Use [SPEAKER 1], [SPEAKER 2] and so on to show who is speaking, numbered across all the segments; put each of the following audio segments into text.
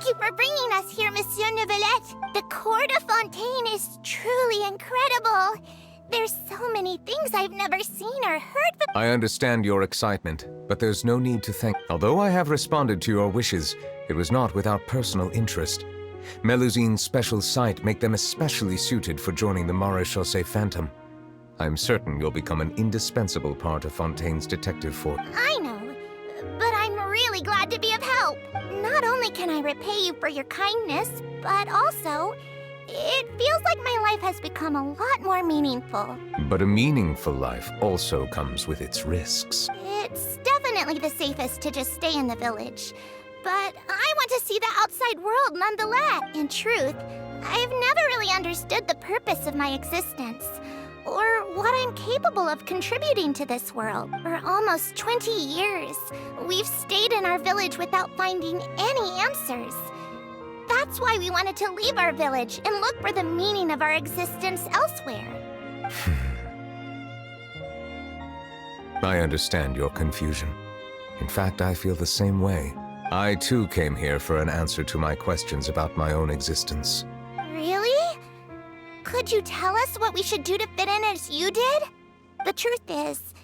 [SPEAKER 1] Thank you for bringing us here, Monsieur Neuvillette. The Court of Fontaine is truly incredible. There's so many things I've never seen or heard before.
[SPEAKER 2] I understand your excitement, but there's no need to thank. Although I have responded to your wishes, it was not without personal interest. Melusine's special sight make them especially suited for joining the Maréchaussée Phantom. I'm certain you'll become an indispensable part of Fontaine's detective force.
[SPEAKER 1] I know, but I'm really glad to be of help. Not only can I repay you for your kindness, but also, it feels like my life has become a lot more meaningful.
[SPEAKER 2] But a meaningful life also comes with its risks.
[SPEAKER 1] It's definitely the safest to just stay in the village. But I want to see the outside world nonetheless. In truth, I've never really understood the purpose of my existence, or what I'm capable of contributing to this world. For almost 20 years, we've stayed in our village without finding any answers. That's why we wanted to leave our village and look for the meaning of our existence elsewhere.
[SPEAKER 2] I understand your confusion. In fact, I feel the same way. I too came here for an answer to my questions about my own existence.
[SPEAKER 1] Really? Could you tell us what we should do to fit in as you did? The truth is,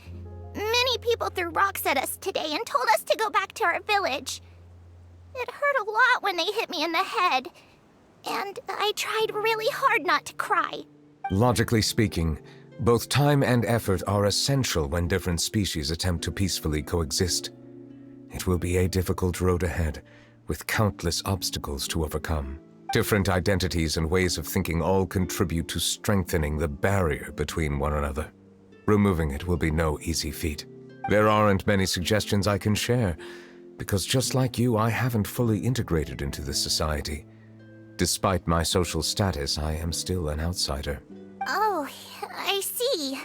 [SPEAKER 1] many people threw rocks at us today and told us to go back to our village. It hurt a lot when they hit me in the head, and I tried really hard not to cry.
[SPEAKER 2] Logically speaking, both time and effort are essential when different species attempt to peacefully coexist. It will be a difficult road ahead, with countless obstacles to overcome. Different identities and ways of thinking all contribute to strengthening the barrier between one another. Removing it will be no easy feat. There aren't many suggestions I can share, because just like you, I haven't fully integrated into this society. Despite my social status, I am still an outsider.
[SPEAKER 1] Oh, I see.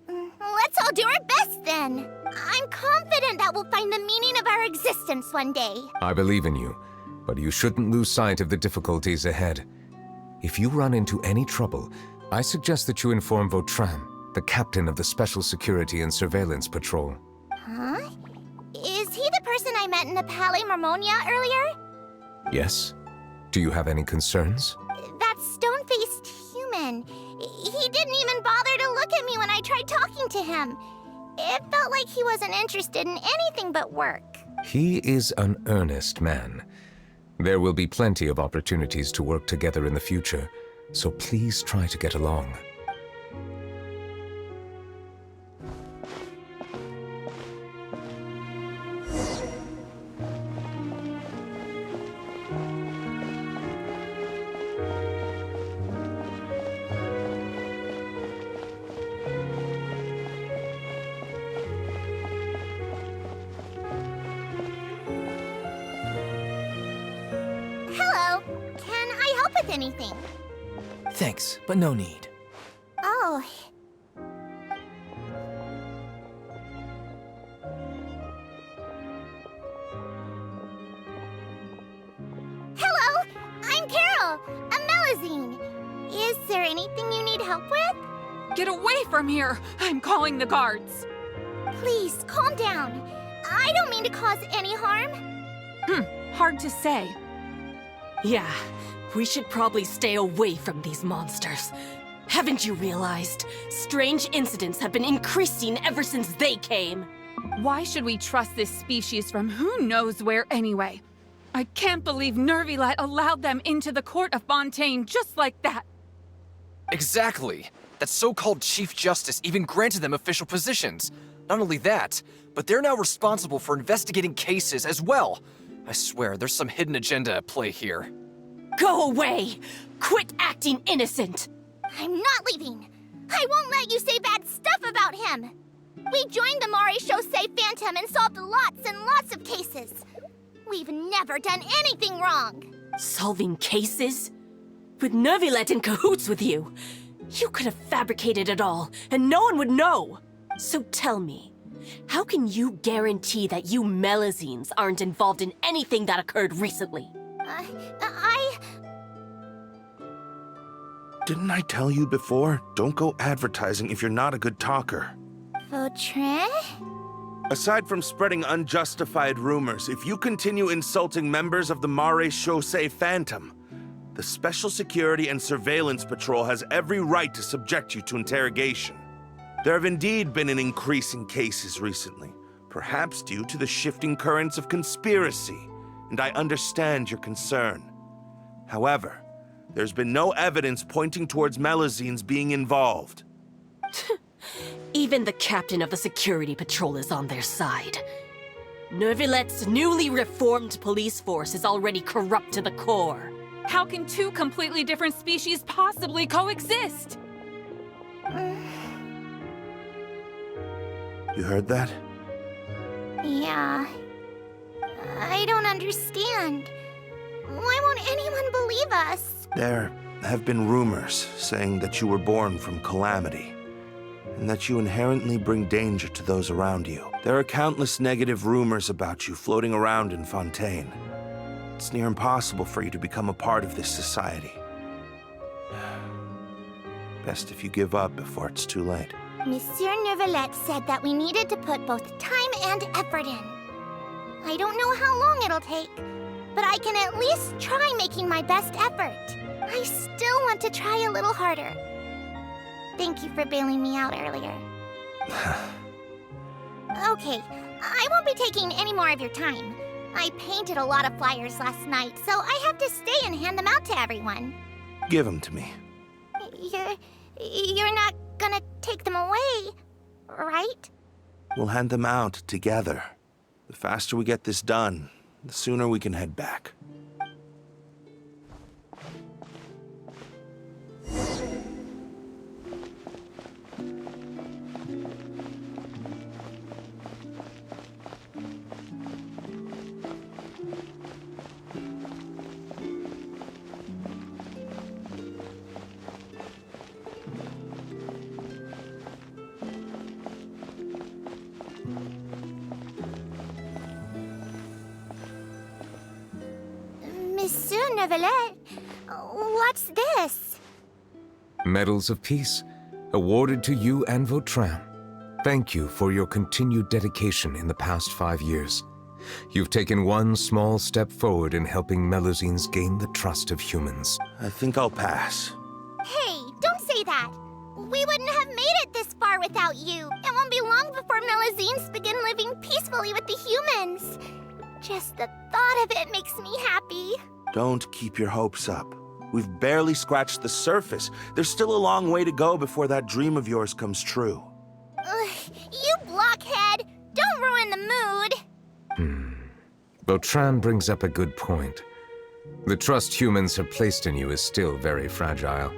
[SPEAKER 1] Let's all do our best then. I'm confident that we'll find the meaning of our existence one day.
[SPEAKER 2] I believe in you, but you shouldn't lose sight of the difficulties ahead. If you run into any trouble, I suggest that you inform Vautrin, the captain of the Special Security and Surveillance Patrol.
[SPEAKER 1] Huh? Is he the person I met in the Palais Marmonia earlier?
[SPEAKER 2] Yes? Do you have any concerns?
[SPEAKER 1] That stone-faced human. He didn't even bother to look at me when I tried talking to him. It felt like he wasn't interested in anything but work.
[SPEAKER 2] He is an earnest man. There will be plenty of opportunities to work together in the future, so please try to get along.
[SPEAKER 1] Hello. Can I help with anything?
[SPEAKER 3] Thanks, but no need.
[SPEAKER 1] Oh. Hello, I'm Carole, a Melusine. Is there anything you need help with?
[SPEAKER 4] Get away from here! I'm calling the guards!
[SPEAKER 1] Please, calm down. I don't mean to cause any harm.
[SPEAKER 4] Hard to say.
[SPEAKER 5] Yeah, we should probably stay away from these monsters. Haven't you realized? Strange incidents have been increasing ever since they came.
[SPEAKER 4] Why should we trust this species from who knows where anyway? I can't believe Neuvillette allowed them into the Court of Fontaine just like that.
[SPEAKER 6] Exactly. That so-called Chief Justice even granted them official positions. Not only that, but they're now responsible for investigating cases as well. I swear, there's some hidden agenda at play here.
[SPEAKER 5] Go away! Quit acting innocent!
[SPEAKER 1] I'm not leaving. I won't let you say bad stuff about him. We joined the Maréchaussée Phantom and solved lots and lots of cases. We've never done anything wrong.
[SPEAKER 5] Solving cases? With Neuvillette in cahoots with you? You could have fabricated it all, and no one would know. So tell me, how can you guarantee that you Melusines aren't involved in anything that occurred recently?
[SPEAKER 7] Didn't I tell you before? Don't go advertising if you're not a good talker.
[SPEAKER 1] Vautrin?
[SPEAKER 7] Aside from spreading unjustified rumors, if you continue insulting members of the Mare Chaussee Phantom, the Special Security and Surveillance Patrol has every right to subject you to interrogation. There have indeed been an increase in cases recently, perhaps due to the shifting currents of conspiracy, and I understand your concern. However, there's been no evidence pointing towards Melazines being involved.
[SPEAKER 5] Even the captain of the security patrol is on their side. Nervilette's newly reformed police force is already corrupt to the core.
[SPEAKER 4] How can two completely different species possibly coexist?
[SPEAKER 7] You heard that?
[SPEAKER 1] Yeah. I don't understand. Why won't anyone believe us?
[SPEAKER 7] There have been rumors saying that you were born from calamity, and that you inherently bring danger to those around you. There are countless negative rumors about you floating around in Fontaine. It's near impossible for you to become a part of this society. Best if you give up before it's too late.
[SPEAKER 1] Monsieur Nervalette said that we needed to put both time and effort in. I don't know how long it'll take, but I can at least try making my best effort. I still want to try a little harder. Thank you for bailing me out earlier. Okay, I won't be taking any more of your time. I painted a lot of flyers last night, so I have to stay and hand them out to everyone.
[SPEAKER 7] Give them to me.
[SPEAKER 1] You're not gonna take them away, right?
[SPEAKER 7] We'll hand them out together. The faster we get this done, the sooner we can head back.
[SPEAKER 1] Monsieur Nervalette, what's this?
[SPEAKER 2] Medals of Peace, awarded to you and Vautrin. Thank you for your continued dedication in the past 5 years. You've taken one small step forward in helping Melazines gain the trust of humans.
[SPEAKER 7] I think I'll pass.
[SPEAKER 1] Hey, don't say that. We wouldn't have made it this far without you. It won't be long before Melazines begin living peacefully with the humans. Just the thought of it makes me happy.
[SPEAKER 7] Don't keep your hopes up. We've barely scratched the surface. There's still a long way to go before that dream of yours comes true.
[SPEAKER 1] You blockhead! Don't ruin the mood!
[SPEAKER 2] Vautrin brings up a good point. The trust humans have placed in you is still very fragile.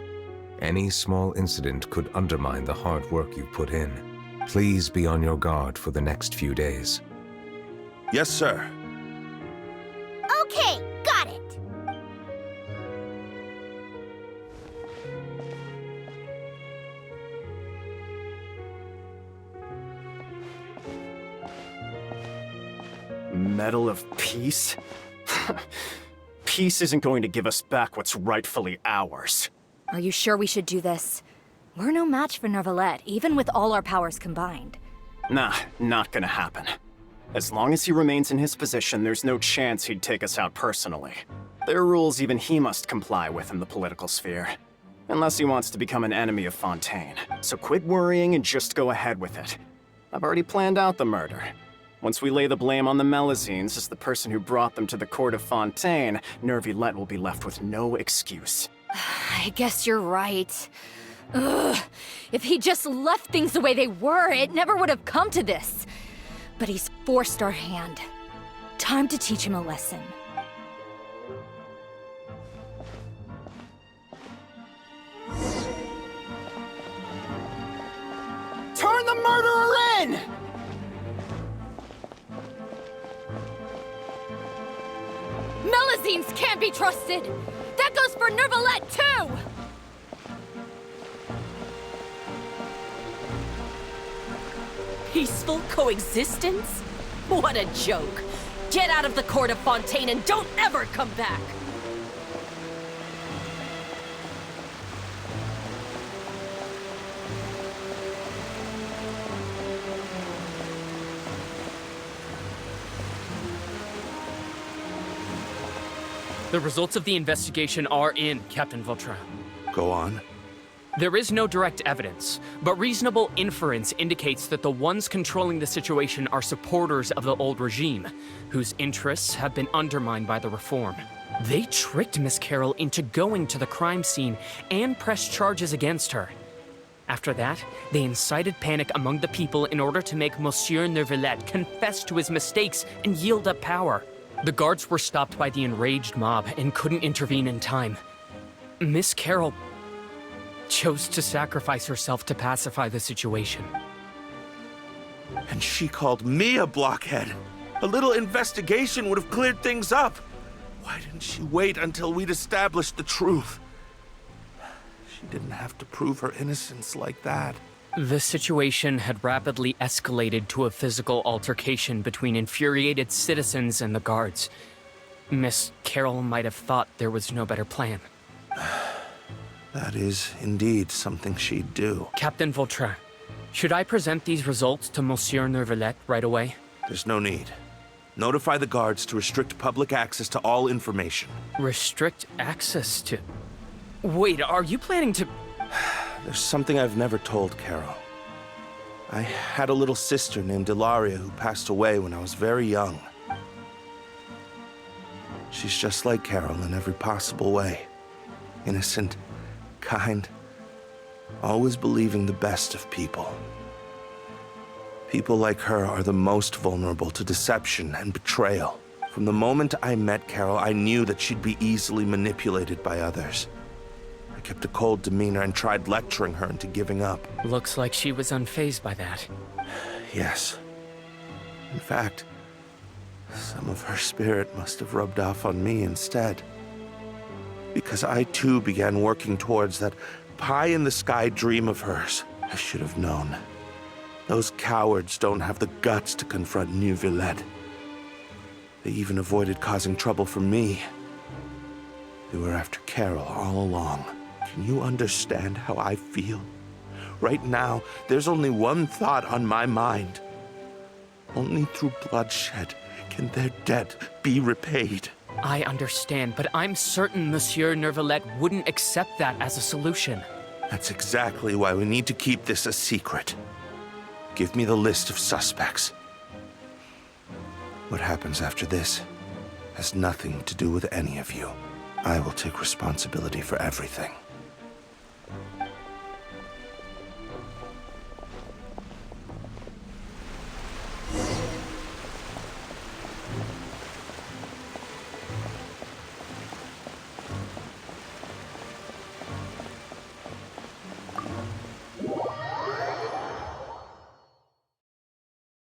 [SPEAKER 2] Any small incident could undermine the hard work you've put in. Please be on your guard for the next few days.
[SPEAKER 7] Yes, sir.
[SPEAKER 1] Okay, got it.
[SPEAKER 8] Medal of Peace? Peace isn't going to give us back what's rightfully ours.
[SPEAKER 9] Are you sure we should do this? We're no match for Nervalette, even with all our powers combined.
[SPEAKER 8] Nah, not gonna happen. As long as he remains in his position, there's no chance he'd take us out personally. There are rules even he must comply with in the political sphere. Unless he wants to become an enemy of Fontaine. So quit worrying and just go ahead with it. I've already planned out the murder. Once we lay the blame on the Melazines as the person who brought them to the court of Fontaine, Nervilette will be left with no excuse.
[SPEAKER 9] I guess you're right. Ugh. If he just left things the way they were, it never would have come to this. But he's forced our hand. Time to teach him a lesson.
[SPEAKER 8] Turn the murderer in!
[SPEAKER 9] Melazines can't be trusted! That goes for Nervalette, too!
[SPEAKER 5] Peaceful coexistence? What a joke. Get out of the court of Fontaine and don't ever come back!
[SPEAKER 10] The results of the investigation are in, Captain Vautrin.
[SPEAKER 7] Go on.
[SPEAKER 10] There is no direct evidence, but reasonable inference indicates that the ones controlling the situation are supporters of the old regime, whose interests have been undermined by the reform. They tricked Miss Carole into going to the crime scene and pressed charges against her. After that, they incited panic among the people in order to make Monsieur Neuvillette confess to his mistakes and yield up power. The guards were stopped by the enraged mob and couldn't intervene in time. Miss Carole chose to sacrifice herself to pacify the situation.
[SPEAKER 7] And she called me a blockhead. A little investigation would have cleared things up. Why didn't she wait until we'd established the truth? She didn't have to prove her innocence like that.
[SPEAKER 10] The situation had rapidly escalated to a physical altercation between infuriated citizens and the guards. Miss Carole might have thought there was no better plan.
[SPEAKER 7] That is indeed something she'd do.
[SPEAKER 10] Captain Vautrin, should I present these results to Monsieur Neuvillette right away?
[SPEAKER 7] There's no need. Notify the guards to restrict public access to all information.
[SPEAKER 10] Restrict access to... Wait, are you planning to...
[SPEAKER 7] There's something I've never told Carole. I had a little sister named Ilaria who passed away when I was very young. She's just like Carole in every possible way. Innocent, kind, always believing the best of people. People like her are the most vulnerable to deception and betrayal. From the moment I met Carole, I knew that she'd be easily manipulated by others. I kept a cold demeanor and tried lecturing her into giving up.
[SPEAKER 10] Looks like she was unfazed by that.
[SPEAKER 7] Yes. In fact, some of her spirit must have rubbed off on me instead. Because I too began working towards that pie-in-the-sky dream of hers. I should have known. Those cowards don't have the guts to confront Neuvillette. They even avoided causing trouble for me. They were after Carole all along. Can you understand how I feel? Right now, there's only one thought on my mind. Only through bloodshed can their debt be repaid.
[SPEAKER 10] I understand, but I'm certain Monsieur Neuvillette wouldn't accept that as a solution.
[SPEAKER 7] That's exactly why we need to keep this a secret. Give me the list of suspects. What happens after this has nothing to do with any of you. I will take responsibility for everything.